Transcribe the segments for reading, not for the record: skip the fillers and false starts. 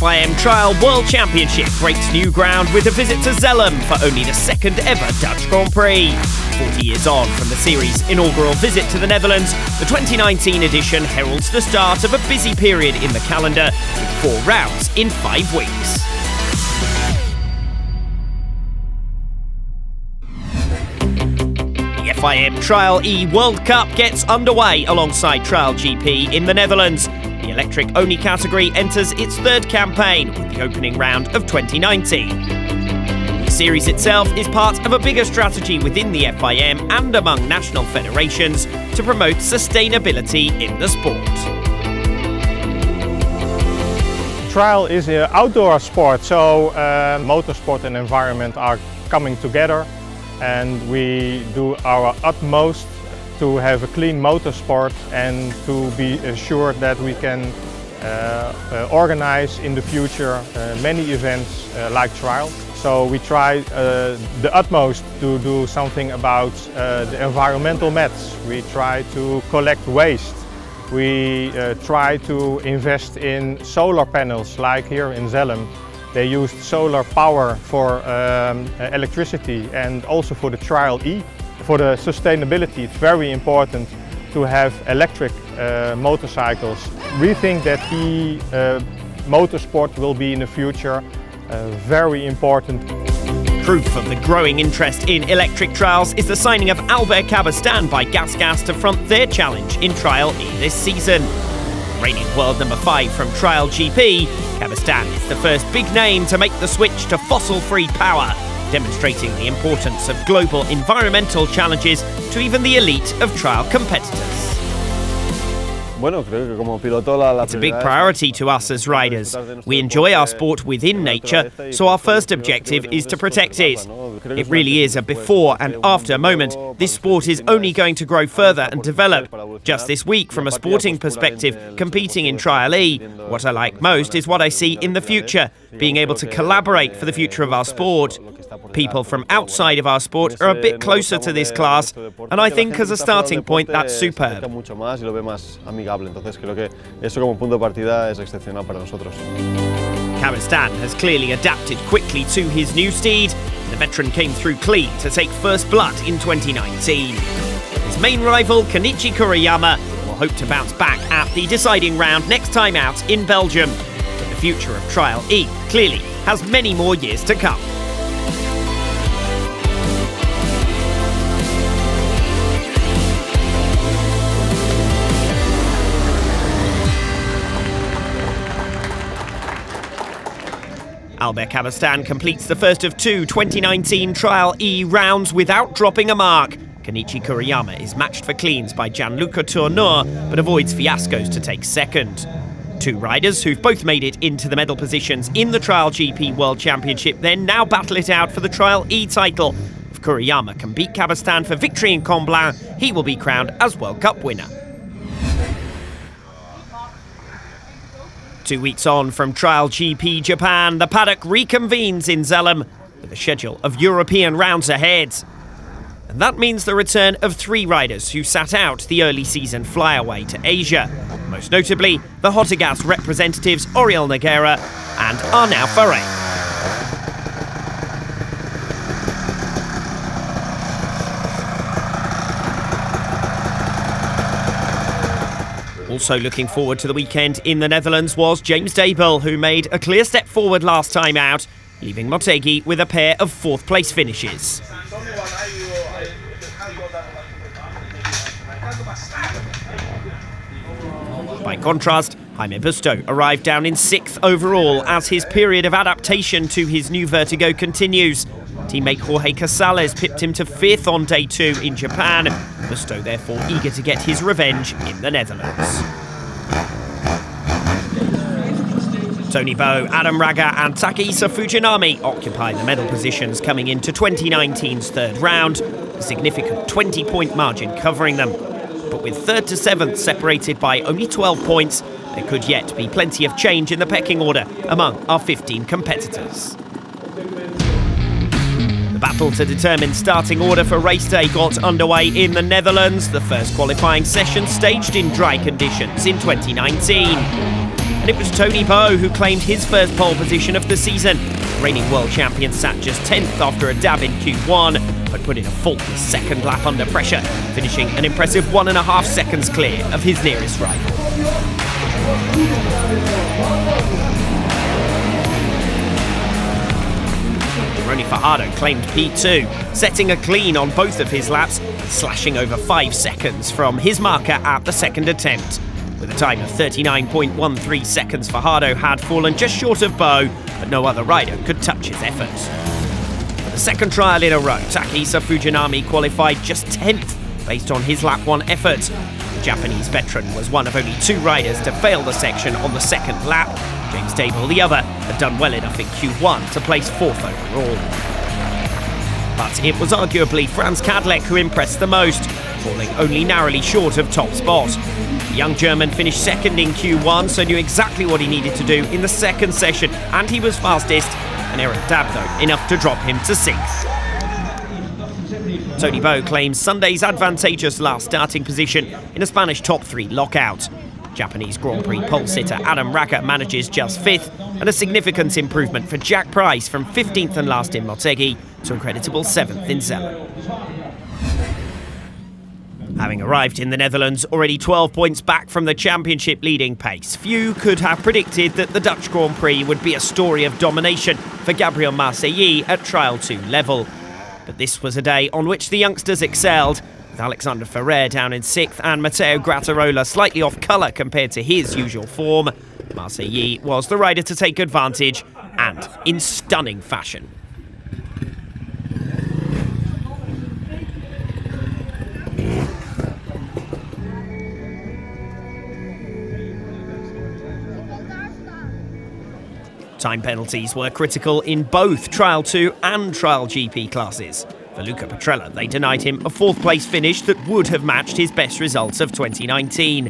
FIM Trial World Championship breaks new ground with a visit to Zelhem for only the second ever Dutch Grand Prix. 40 years on from the series' inaugural visit to the Netherlands, the 2019 edition heralds the start of a busy period in the calendar with 4 rounds in 5 weeks. The FIM Trial E World Cup gets underway alongside Trial GP in the Netherlands. The electric-only category enters its 3rd campaign with the opening round of 2019. The series itself is part of a bigger strategy within the FIM and among national federations to promote sustainability in the sport. Trial is an outdoor sport, so motorsport and environment are coming together, and we do our utmost to have a clean motorsport and to be assured that we can organize in the future many events like Trial. So we try the utmost to do something about the environmental mats. We try to collect waste. We try to invest in solar panels, like here in Zelhem. They used solar power for electricity and also for the Trial E. For the sustainability, it's very important to have electric motorcycles. We think that motorsport will be in the future very important. Proof of the growing interest in electric trials is the signing of Albert Cabestan by Gas to front their challenge in Trial E this season. Reigning world number 5 from Trial GP, Cabestan is the first big name to make the switch to fossil-free power, demonstrating the importance of global environmental challenges to even the elite of trial competitors. It's a big priority to us as riders. We enjoy our sport within nature, so our first objective is to protect it. It really is a before and after moment. This sport is only going to grow further and develop. Just this week, from a sporting perspective, competing in Trial E, what I like most is what I see in the future, being able to collaborate for the future of our sport. People from outside of our sport are a bit closer to this class, and I think as a starting point that's superb. Cabestan has clearly adapted quickly to his new steed. The veteran came through clean to take first blood in 2019. His main rival, Kenichi Kuriyama, will hope to bounce back at the deciding round next time out in Belgium. But the future of Trial E clearly has many more years to come. Albert Cabestan completes the first of 2 2019 Trial E rounds without dropping a mark. Kenichi Kuriyama is matched for cleans by Gianluca Tourneur, but avoids fiascos to take second. 2 riders who've both made it into the medal positions in the Trial GP World Championship then now battle it out for the Trial E title. If Kuriyama can beat Cabestan for victory in Comblain, he will be crowned as World Cup winner. 2 weeks on from Trial GP Japan, the paddock reconvenes in Zelhem with a schedule of European rounds ahead. And that means the return of 3 riders who sat out the early season flyaway to Asia. Most notably, the Hotegas representatives Oriol Nogueira and Arnau Ferrer. Also looking forward to the weekend in the Netherlands was James Dable, who made a clear step forward last time out, leaving Motegi with a pair of 4th place finishes. By contrast, Jaime Busto arrived down in 6th overall as his period of adaptation to his new vertigo continues. Teammate Jorge Casales pipped him to 5th on day 2 in Japan. Busto therefore eager to get his revenge in the Netherlands. Tony Bow, Adam Raga and Takehisa Fujinami occupy the medal positions coming into 2019's 3rd round, a significant 20-point margin covering them. But with 3rd to 7th separated by only 12 points, there could yet be plenty of change in the pecking order among our 15 competitors. The battle to determine starting order for race day got underway in the Netherlands, the first qualifying session staged in dry conditions in 2019. And it was Tony Bowe who claimed his first pole position of the season. The reigning world champion sat just 10th after a dab in Q1, but put in a faultless second lap under pressure, finishing an impressive 1.5 seconds clear of his nearest rival. Ronnie Fajardo claimed P2, setting a clean on both of his laps, slashing over 5 seconds from his marker at the second attempt. With a time of 39.13 seconds, Fajardo had fallen just short of Bowe, but no other rider could touch his efforts. For the second trial in a row, Takehisa Fujinami qualified just 10th based on his lap 1 effort. The Japanese veteran was one of only 2 riders to fail the section on the second lap. James Dable, the other, had done well enough in Q1 to place 4th overall. But it was arguably Franz Kadlec who impressed the most, falling only narrowly short of top spot. The young German finished second in Q1, so knew exactly what he needed to do in the second session, and he was fastest. An errant dab, though, enough to drop him to 6th. Tony Bowe claims Sunday's advantageous last starting position in a Spanish top 3 lockout. Japanese Grand Prix pole sitter Adam Racker manages just 5th, and a significant improvement for Jack Price from 15th and last in Motegi to a creditable 7th in Zelhem. Having arrived in the Netherlands already 12 points back from the championship leading pace, few could have predicted that the Dutch Grand Prix would be a story of domination for Gabriel Marseille at Trial 2 level. But this was a day on which the youngsters excelled, with Alexander Ferrer down in 6th and Matteo Grattarola slightly off colour compared to his usual form. Marseille was the rider to take advantage, and in stunning fashion. Time penalties were critical in both Trial 2 and Trial GP classes. For Luca Petrella, they denied him a 4th place finish that would have matched his best results of 2019.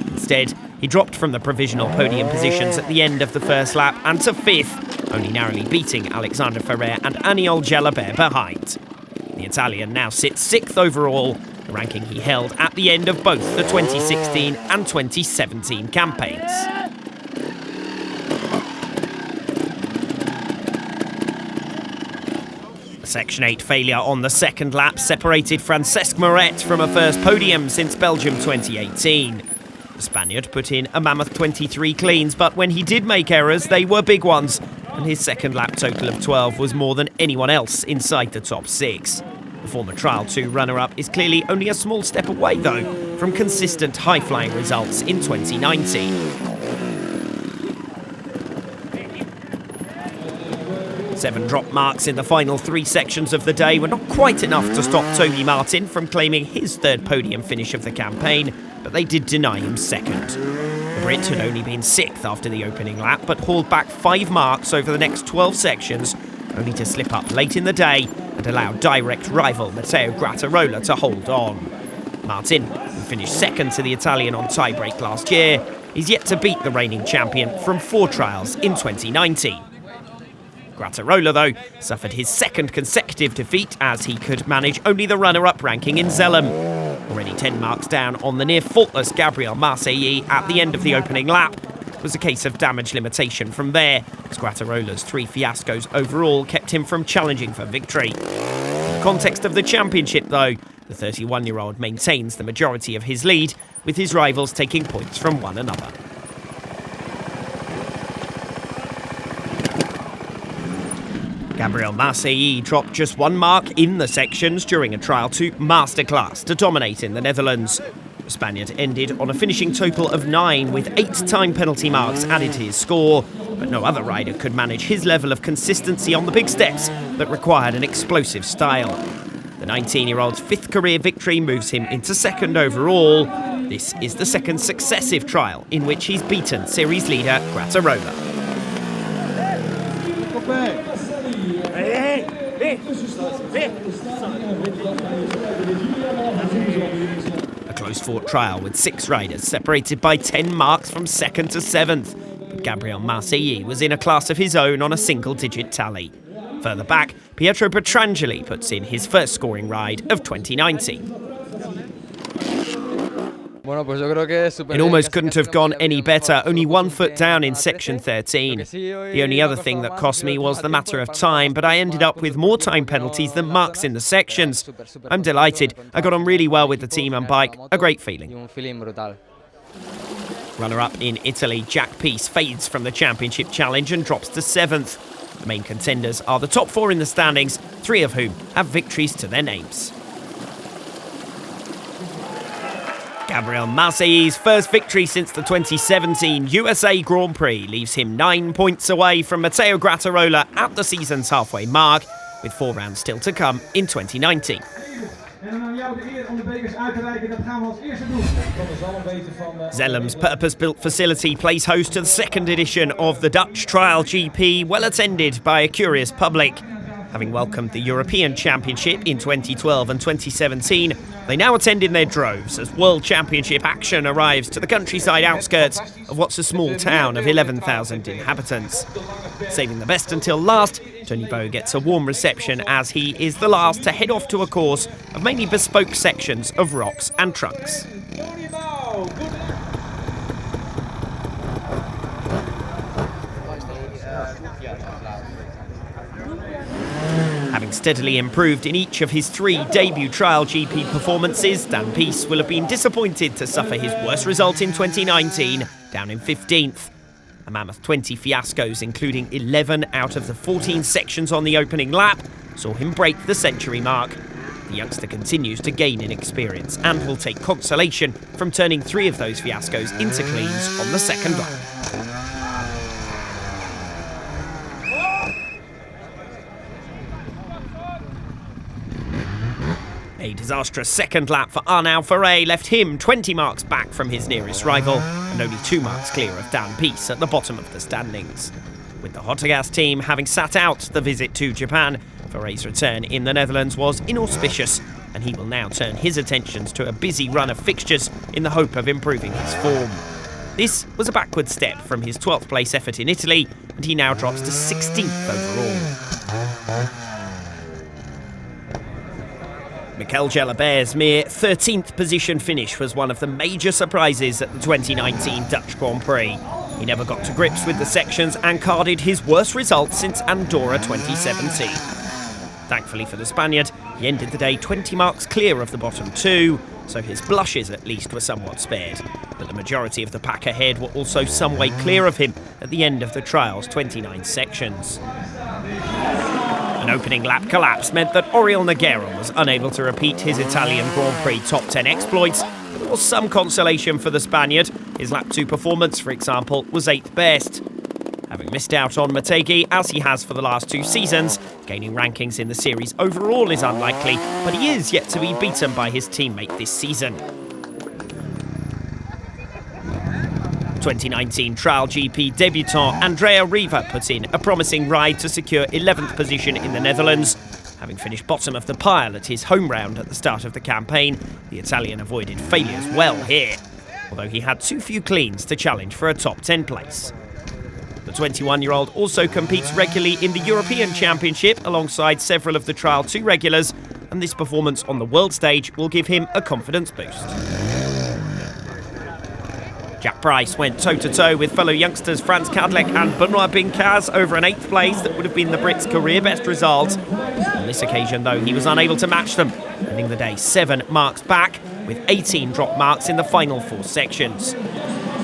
Instead, he dropped from the provisional podium positions at the end of the first lap and to 5th, only narrowly beating Alexander Ferrer and Aniol Jalabert behind. The Italian now sits 6th overall, the ranking he held at the end of both the 2016 and 2017 campaigns. Section 8 failure on the second lap separated Francesc Moret from a first podium since Belgium 2018. The Spaniard put in a mammoth 23 cleans, but when he did make errors, they were big ones, and his second lap total of 12 was more than anyone else inside the top 6. The former Trial 2 runner-up is clearly only a small step away, though, from consistent high-flying results in 2019. 7 drop marks in the final 3 sections of the day were not quite enough to stop Toby Martin from claiming his 3rd podium finish of the campaign, but they did deny him 2nd. The Brit had only been 6th after the opening lap, but hauled back 5 marks over the next 12 sections, only to slip up late in the day and allow direct rival Matteo Grattarola to hold on. Martin, who finished 2nd to the Italian on tie-break last year, is yet to beat the reigning champion from 4 trials in 2019. Grattarola, though, suffered his 2nd consecutive defeat as he could manage only the runner-up ranking in Zelhem. Already 10 marks down on the near-faultless Gabriel Marseille at the end of the opening lap. It was a case of damage limitation from there, as Grattarola's 3 fiascos overall kept him from challenging for victory. In the context of the championship, though, the 31-year-old maintains the majority of his lead, with his rivals taking points from one another. Gabriel Marseille dropped just 1 mark in the sections during a Trial 2 masterclass to dominate in the Netherlands. The Spaniard ended on a finishing total of 9 with 8 time penalty marks added to his score, but no other rider could manage his level of consistency on the big steps that required an explosive style. The 19-year-old's 5th career victory moves him into 2nd overall. This is the 2nd successive trial in which he's beaten series leader Grattarola. A close-fought trial with 6 riders separated by 10 marks from 2nd to 7th. But Gabriel Marseille was in a class of his own on a single-digit tally. Further back, Pietro Petrangeli puts in his first scoring ride of 2019. It almost couldn't have gone any better, only 1 foot down in section 13. The only other thing that cost me was the matter of time, but I ended up with more time penalties than marks in the sections. I'm delighted. I got on really well with the team and bike. A great feeling. Runner-up in Italy, Jack Peace fades from the championship challenge and drops to 7th. The main contenders are the top 4 in the standings, 3 of whom have victories to their names. Gabriel Marseille's first victory since the 2017 USA Grand Prix leaves him 9 points away from Matteo Grattarola at the season's halfway mark, with 4 rounds still to come in 2019. Zelhem's purpose-built facility plays host to the 2nd edition of the Dutch Trial GP, well attended by a curious public. Having welcomed the European Championship in 2012 and 2017, they now attend in their droves as World Championship action arrives to the countryside outskirts of what's a small town of 11,000 inhabitants. Saving the best until last, Tony Bow gets a warm reception as he is the last to head off to a course of mainly bespoke sections of rocks and trunks. Having steadily improved in each of his 3 debut Trial GP performances, Dan Peace will have been disappointed to suffer his worst result in 2019, down in 15th. A mammoth 20 fiascos, including 11 out of the 14 sections on the opening lap, saw him break the century mark. The youngster continues to gain in experience and will take consolation from turning 3 of those fiascos into cleans on the 2nd lap. A disastrous 2nd lap for Arnaud Ferré left him 20 marks back from his nearest rival and only 2 marks clear of Dan Peace at the bottom of the standings. With the Hottergas team having sat out the visit to Japan, Ferré's return in the Netherlands was inauspicious, and he will now turn his attentions to a busy run of fixtures in the hope of improving his form. This was a backward step from his 12th place effort in Italy, and he now drops to 16th overall. Mikel Gelabert's mere 13th position finish was one of the major surprises at the 2019 Dutch Grand Prix. He never got to grips with the sections and carded his worst result since Andorra 2017. Thankfully for the Spaniard, he ended the day 20 marks clear of the bottom 2, so his blushes at least were somewhat spared. But the majority of the pack ahead were also some way clear of him at the end of the trial's 29 sections. An opening lap collapse meant that Oriol Nogueira was unable to repeat his Italian Grand Prix top 10 exploits, but there was some consolation for the Spaniard. His lap 2 performance, for example, was 8th best. Having missed out on Motegi, as he has for the last 2 seasons, gaining rankings in the series overall is unlikely, but he is yet to be beaten by his teammate this season. 2019 Trial GP debutant Andrea Riva put in a promising ride to secure 11th position in the Netherlands. Having finished bottom of the pile at his home round at the start of the campaign, the Italian avoided failures well here, although he had too few cleans to challenge for a top 10 place. The 21-year-old also competes regularly in the European Championship alongside several of the Trial 2 regulars, and this performance on the world stage will give him a confidence boost. Jack Price went toe-to-toe with fellow youngsters Frans Kadlec and Benoit Bincaz over an 8th place that would have been the Brits' career best result. On this occasion, though, he was unable to match them, ending the day 7 marks back, with 18 drop marks in the final 4 sections.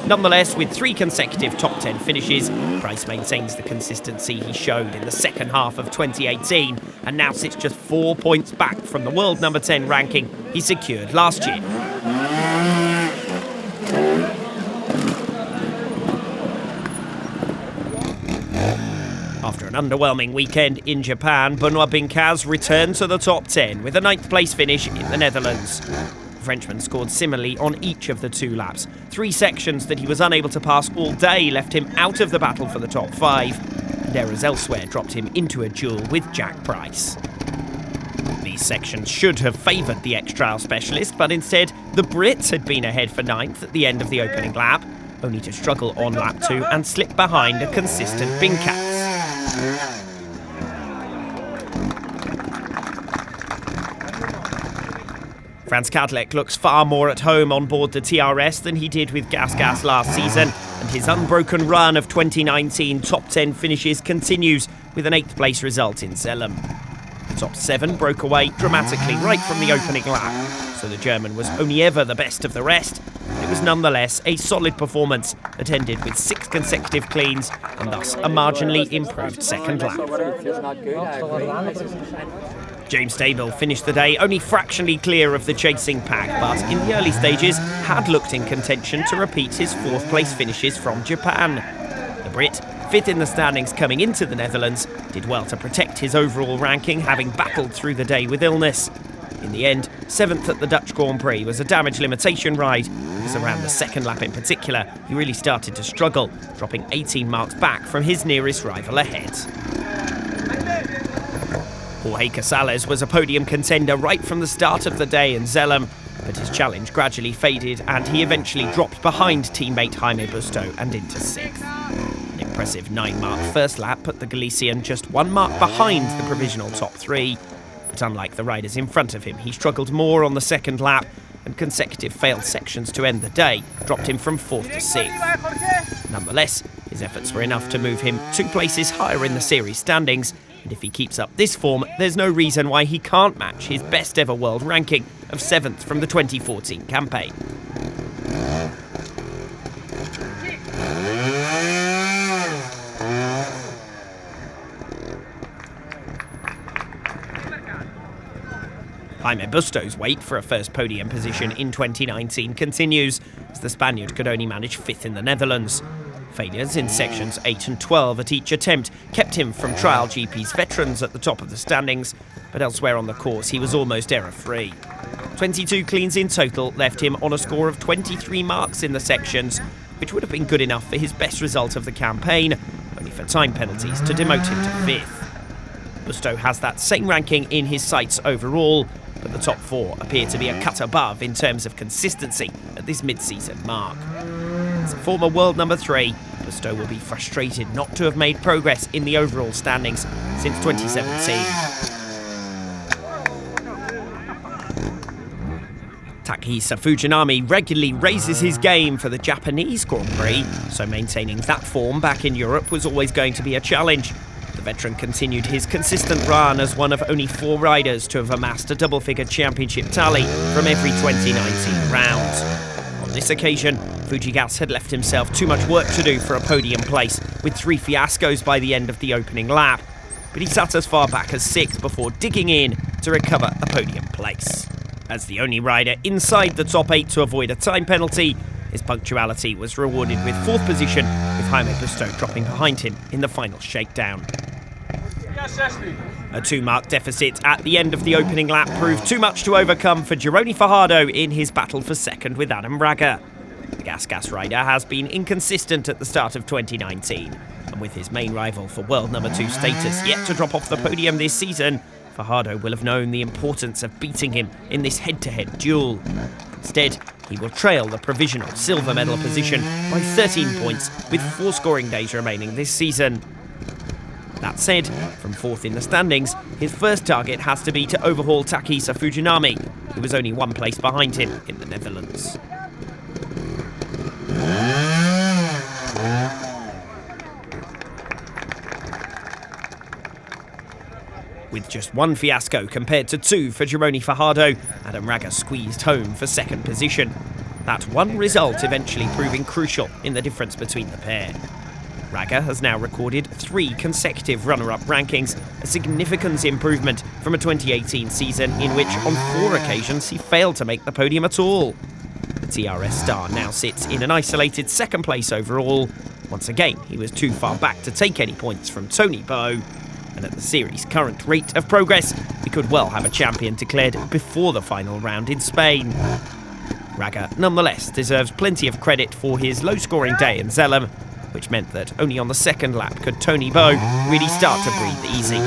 Nonetheless, with 3 consecutive top 10 finishes, Price maintains the consistency he showed in the second half of 2018 and now sits just 4 points back from the world number 10 ranking he secured last year. After an underwhelming weekend in Japan, Benoit Bincaz returned to the top 10 with a 9th place finish in the Netherlands. The Frenchman scored similarly on each of the 2 laps. 3 sections that he was unable to pass all day left him out of the battle for the top 5, and errors elsewhere dropped him into a duel with Jack Price. These sections should have favoured the ex-trial specialist, but instead the Brits had been ahead for 9th at the end of the opening lap, only to struggle on lap 2 and slip behind a consistent Bincaz. Frans Kadlec looks far more at home on board the TRS than he did with Gas last season, and his unbroken run of 2019 top 10 finishes continues with an 8th place result in Zelhem. The top 7 broke away dramatically right from the opening lap, so the German was only ever the best of the rest. It was nonetheless a solid performance that ended with 6 consecutive cleans and thus a marginally improved second lap. James Stable finished the day only fractionally clear of the chasing pack, but in the early stages had looked in contention to repeat his 4th place finishes from Japan. The Brit, 5th in the standings coming into the Netherlands, did well to protect his overall ranking, having battled through the day with illness. In the end, 7th at the Dutch Grand Prix was a damage limitation ride, because around the second lap in particular, he really started to struggle, dropping 18 marks back from his nearest rival ahead. Jorge Casales was a podium contender right from the start of the day in Zelhem, but his challenge gradually faded and he eventually dropped behind teammate Jaime Busto and into 6th. An impressive 9-mark first lap put the Galician just 1 mark behind the provisional top 3, but unlike the riders in front of him, he struggled more on the second lap, and consecutive failed sections to end the day dropped him from 4th to 6th. Nonetheless, his efforts were enough to move him 2 places higher in the series standings, and if he keeps up this form, there's no reason why he can't match his best ever world ranking of 7th from the 2014 campaign. Jaime Busto's wait for a first podium position in 2019 continues, as the Spaniard could only manage 5th in the Netherlands. Failures in sections 8 and 12 at each attempt kept him from Trial GP's veterans at the top of the standings, but elsewhere on the course he was almost error-free. 22 cleans in total left him on a score of 23 marks in the sections, which would have been good enough for his best result of the campaign, only for time penalties to demote him to 5th. Busto has that same ranking in his sights overall, but the top 4 appear to be a cut above in terms of consistency at this mid-season mark. As a former world number 3, Busto will be frustrated not to have made progress in the overall standings since 2017. Takehisa Fujinami regularly raises his game for the Japanese Grand Prix, so maintaining that form back in Europe was always going to be a challenge. The veteran continued his consistent run as one of only 4 riders to have amassed a double-figure championship tally from every 2019 round. On this occasion, Fujigas had left himself too much work to do for a podium place, with 3 fiascos by the end of the opening lap, but he sat as far back as 6th before digging in to recover a podium place. As the only rider inside the top 8 to avoid a time penalty, his punctuality was rewarded with 4th position, with Jaime Busto dropping behind him in the final shakedown. A 2-mark deficit at the end of the opening lap proved too much to overcome for Gironi Fajardo in his battle for second with Adam Raga. The Gas rider has been inconsistent at the start of 2019, and with his main rival for world number 2 status yet to drop off the podium this season, Fajardo will have known the importance of beating him in this head-to-head duel. Instead, he will trail the provisional silver medal position by 13 points with 4 scoring days remaining this season. That said, from 4th in the standings, his first target has to be to overhaul Takehisa Fujinami, who was only 1 place behind him in the Netherlands. With just 1 fiasco compared to 2 for Gironi Fajardo, Adam Raga squeezed home for 2nd position. That one result eventually proving crucial in the difference between the pair. Raga has now recorded 3 consecutive runner-up rankings, a significant improvement from a 2018 season in which on 4 occasions he failed to make the podium at all. The TRS star now sits in an isolated 2nd place overall. Once again, he was too far back to take any points from Tony Bow. And at the series' current rate of progress, we could well have a champion declared before the final round in Spain. Raga nonetheless deserves plenty of credit for his low-scoring day in Zelhem, which meant that only on the 2nd lap could Tony Bow really start to breathe easy.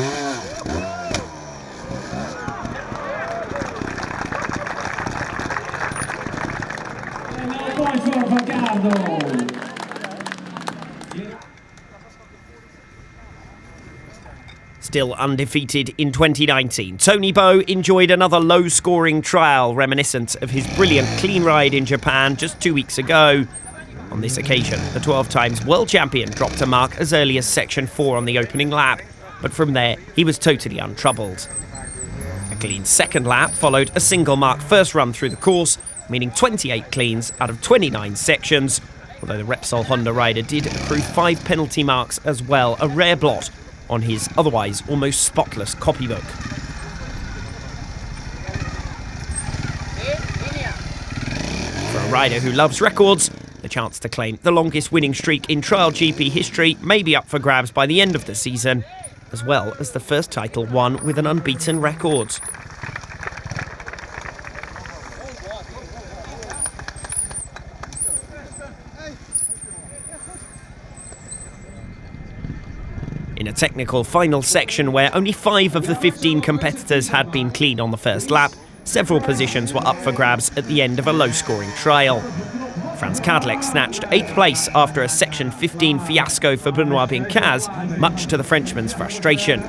Still undefeated in 2019, Tony Bow enjoyed another low-scoring trial reminiscent of his brilliant clean ride in Japan just 2 weeks ago. On this occasion, the 12 times world champion dropped a mark as early as section 4 on the opening lap, but from there he was totally untroubled. A clean second lap followed a single mark first run through the course, meaning 28 cleans out of 29 sections, although the Repsol Honda rider did accrue 5 penalty marks as well, a rare blot on his otherwise almost spotless copybook. For a rider who loves records, the chance to claim the longest winning streak in Trial GP history may be up for grabs by the end of the season, as well as the first title won with an unbeaten record. In a technical final section where only 5 of the 15 competitors had been clean on the first lap, several positions were up for grabs at the end of a low-scoring trial. Franz Kadlec snatched 8th place after a Section 15 fiasco for Benoit Bincaz, much to the Frenchman's frustration.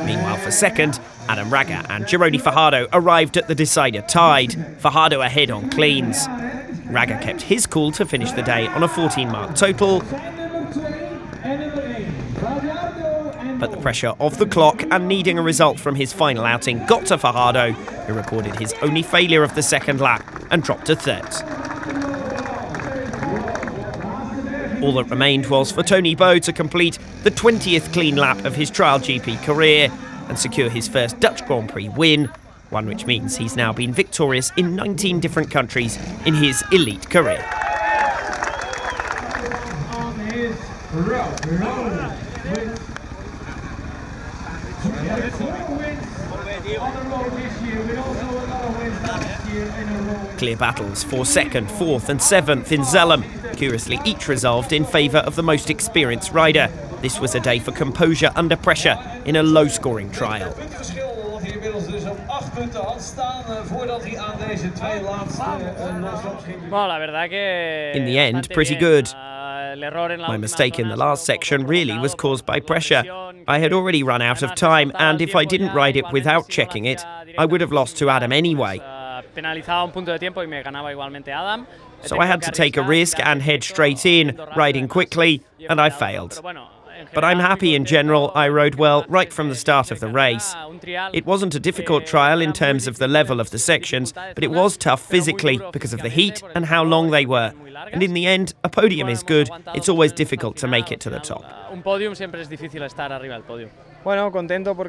Meanwhile, for second, Adam Raga and Gironi Fajardo arrived at the decider tied, Fajardo ahead on cleans. Raga kept his cool to finish the day on a 14-mark total, but the pressure of the clock and needing a result from his final outing got to Fajardo, who recorded his only failure of the second lap and dropped to 3rd. All that remained was for Tony Bow to complete the 20th clean lap of his Trial GP career and secure his first Dutch Grand Prix win, one which means he's now been victorious in 19 different countries in his elite career. Clear battles for 2nd, 4th and 7th in Zelhem, curiously each resolved in favour of the most experienced rider. This was a day for composure under pressure in a low-scoring trial. In the end, pretty good. My mistake in the last section really was caused by pressure. I had already run out of time, and if I didn't ride it without checking it, I would have lost to Adam anyway. So I had to take a risk and head straight in, riding quickly, and I failed. But I'm happy in general. I rode well right from the start of the race. It wasn't a difficult trial in terms of the level of the sections, but it was tough physically because of the heat and how long they were. And in the end, a podium is good. It's always difficult to make it to the top.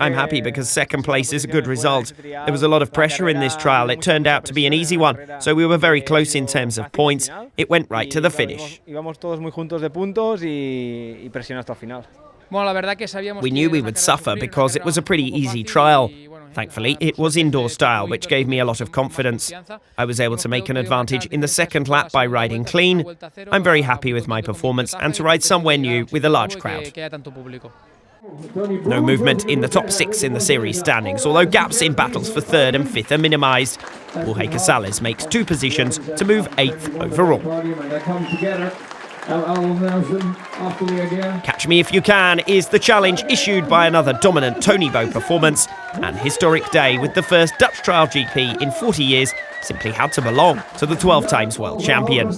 I'm happy because second place is a good result. There was a lot of pressure in this trial. It turned out to be an easy one, so we were very close in terms of points. It went right to the finish. We knew we would suffer because it was a pretty easy trial. Thankfully, it was indoor style, which gave me a lot of confidence. I was able to make an advantage in the second lap by riding clean. I'm very happy with my performance and to ride somewhere new with a large crowd. No movement in the top 6 in the series standings, although gaps in battles for 3rd and 5th are minimised. Jorge Casales makes 2 positions to move 8th overall. Catch Me If You Can is the challenge issued by another dominant Tony Bow performance. An historic day with the first Dutch Trial GP in 40 years simply had to belong to the 12 times world champion.